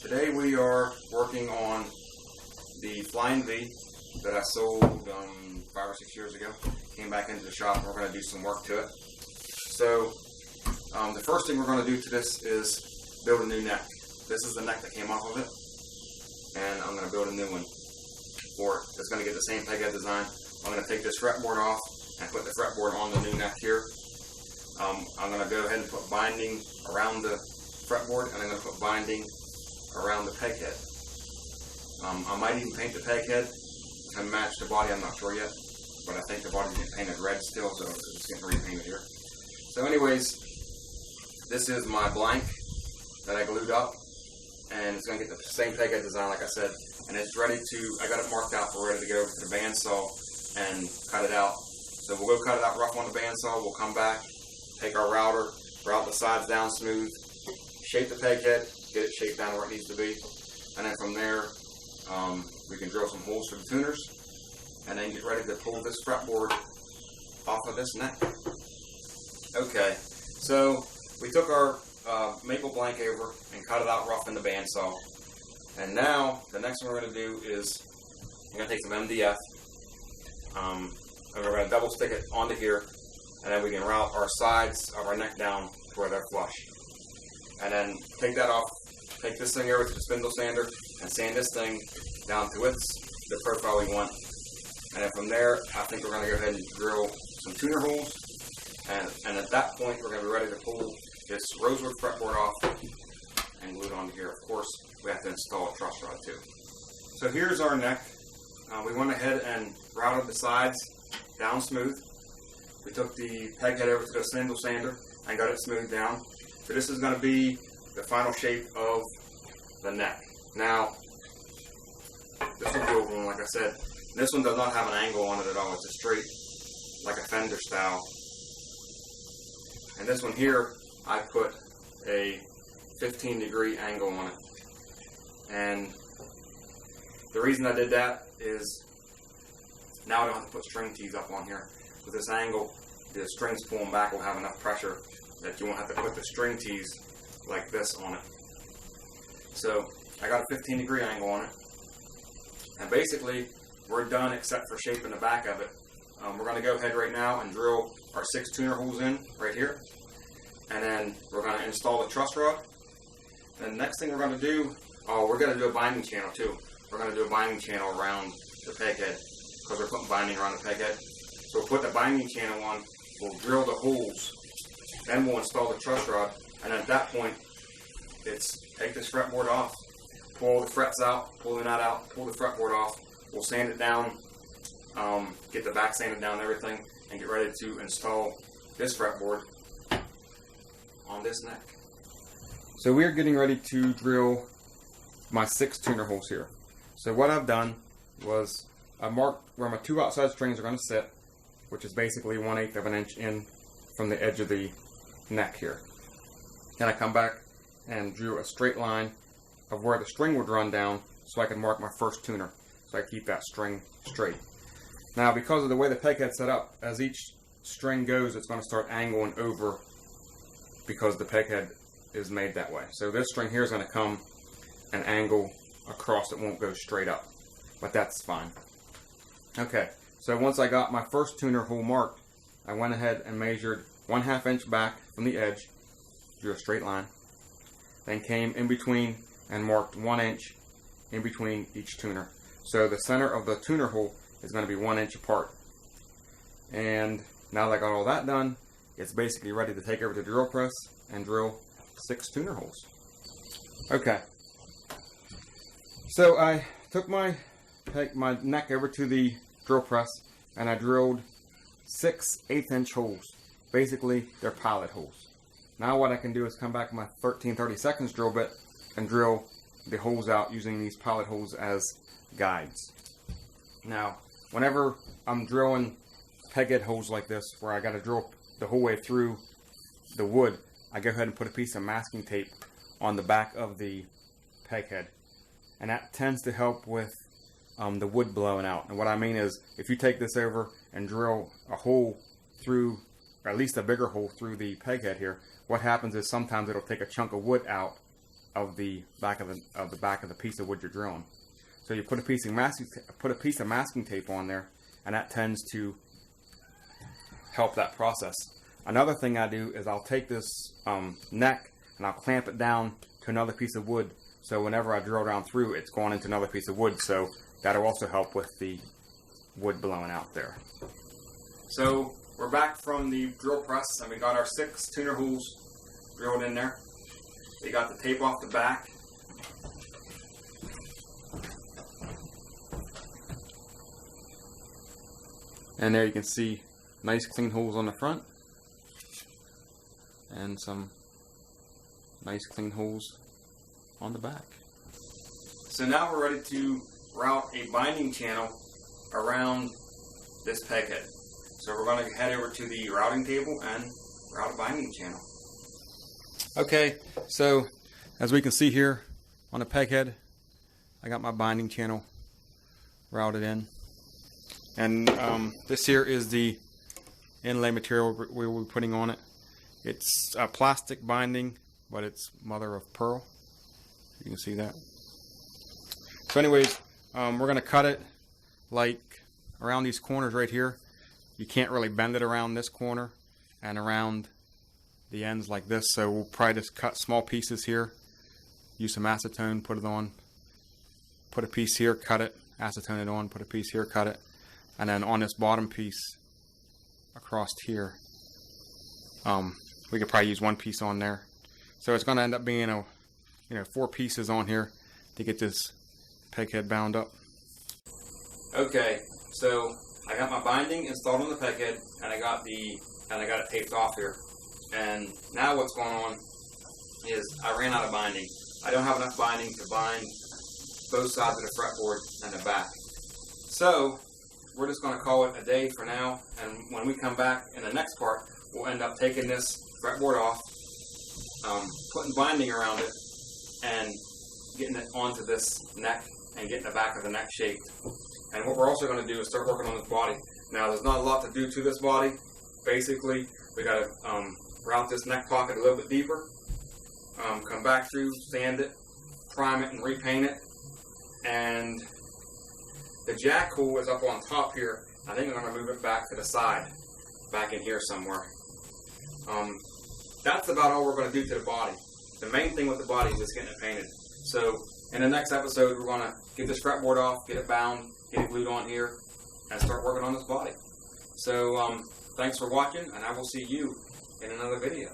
Today we are working on the Flying V that I sold 5 or 6 years ago. Came back into the shop and we're going to do some work to it. So the first thing we're going to do to this is build a new neck. This is the neck that came off of it, and I'm going to build a new one for it. It's going to get the same Peghead design. I'm going to take this fretboard off and put the fretboard on the new neck here. I'm going to go ahead and put binding around the fretboard, and I'm going to put binding around the peghead. I might even paint the peghead to match the body. I'm not sure yet, but I think the body's getting painted red still, so it's getting repainted here. So anyways, this is my blank that I glued up, and it's going to get the same peghead design like I said, and it's ready to, I got it marked out for ready to go over to the bandsaw and cut it out. So we'll go cut it out rough on the bandsaw. We'll come back, take our router, route the sides down smooth, shape the peghead, get it shaped down where it needs to be, and then from there we can drill some holes for the tuners, and then get ready to pull this fretboard off of this neck. Okay, so we took our maple blank over and cut it out rough in the bandsaw, and now the next thing we're going to do is we're going to take some MDF and we're going to double stick it onto here, and then we can route our sides of our neck down to where they're flush, and then take that off. Take this thing over to the spindle sander and sand this thing down to the profile we want. And then from there, I think we're going to go ahead and drill some tuner holes. And at that point, we're going to be ready to pull this rosewood fretboard off and glue it onto here. Of course, we have to install a truss rod too. So here's our neck. We went ahead and routed the sides down smooth. We took the peghead over to the spindle sander and got it smoothed down. So this is going to be the final shape of the neck. Now, this will go over one, like I said. This one does not have an angle on it at all. It's a straight, like a fender style. And this one here, I put a 15-degree angle on it. And the reason I did that is now I don't have to put string tees up on here. With this angle, the strings pulling back will have enough pressure that you won't have to put the string tees like this on it. So I got a 15-degree angle on it, and basically we're done except for shaping the back of it. We're going to go ahead right now and drill our 6 tuner holes in right here, and then we're going to install the truss rod. And the next thing we're going to do, we're going to do a binding channel too. We're going to do a binding channel around the peghead because we're putting binding around the peghead. So we'll put the binding channel on, we'll drill the holes, then we'll install the truss rod, and at that point it's take this fretboard off, pull the frets out, pull the nut out, pull the fretboard off. We'll sand it down, get the back sanded down and everything, and get ready to install this fretboard on this neck. So we are getting ready to drill my 6 tuner holes here. So what I've done was I marked where my 2 outside strings are going to sit, which is basically 1/8 of an inch in from the edge of the neck here. Then I come back and drew a straight line of where the string would run down so I can mark my first tuner, so I keep that string straight. Now, because of the way the peghead's set up, as each string goes, it's going to start angling over because the peghead is made that way. So this string here is going to come and angle across. It won't go straight up, but that's fine. Okay, so once I got my first tuner hole marked, I went ahead and measured 1/2 inch back from the edge, drew a straight line, then came in between and marked 1 inch in between each tuner. So the center of the tuner hole is going to be 1 inch apart. And now that I got all that done, it's basically ready to take over the drill press and drill 6 tuner holes. Okay, so I took my neck over to the drill press and I drilled 6 1/8 inch holes. Basically, they're pilot holes. Now what I can do is come back with my 13/32 drill bit and drill the holes out using these pilot holes as guides. Now, whenever I'm drilling peghead holes like this, where I got to drill the whole way through the wood, I go ahead and put a piece of masking tape on the back of the peghead, and that tends to help with the wood blowing out. And what I mean is, if you take this over and drill a hole through, or at least a bigger hole through the peghead here, what happens is sometimes it'll take a chunk of wood out of the back of the piece of wood you're drilling. So you put a piece of masking tape on there, and that tends to help that process. Another thing I do is I'll take this neck and I'll clamp it down to another piece of wood, so whenever I drill down through, it's going into another piece of wood, so that'll also help with the wood blowing out there. So we're back from the drill press, and we got our 6 tuner holes drilled in there. We got the tape off the back. And there you can see nice clean holes on the front, and some nice clean holes on the back. So now we're ready to route a binding channel around this peghead. So we're going to head over to the routing table and route a binding channel. Okay, so as we can see here on the peghead, I got my binding channel routed in. And this here is the inlay material we will be putting on it. It's a plastic binding, but it's mother of pearl. You can see that. So anyways, we're going to cut it like around these corners right here. You can't really bend it around this corner and around the ends like this, so we'll probably just cut small pieces here, use some acetone, put it on, put a piece here, cut it, acetone it on, put a piece here, cut it, and then on this bottom piece across here, we could probably use one piece on there. So it's going to end up being 4 pieces on here to get this peghead bound up. Okay, so I got my binding installed on the peghead, and I got it taped off here. And now what's going on is I ran out of binding. I don't have enough binding to bind both sides of the fretboard and the back. So we're just going to call it a day for now, and when we come back in the next part, we'll end up taking this fretboard off, putting binding around it, and getting it onto this neck and getting the back of the neck shaped. And what we're also going to do is start working on this body. Now, there's not a lot to do to this body. Basically, we got to route this neck pocket a little bit deeper, come back through, sand it, prime it, and repaint it. And the jack hole is up on top here. I think I'm going to move it back to the side, back in here somewhere. That's about all we're going to do to the body. The main thing with the body is just getting it painted. So in the next episode, we're going to get this fretboard off, get it bound, get it glued on here, and start working on this body. So thanks for watching, and I will see you in another video.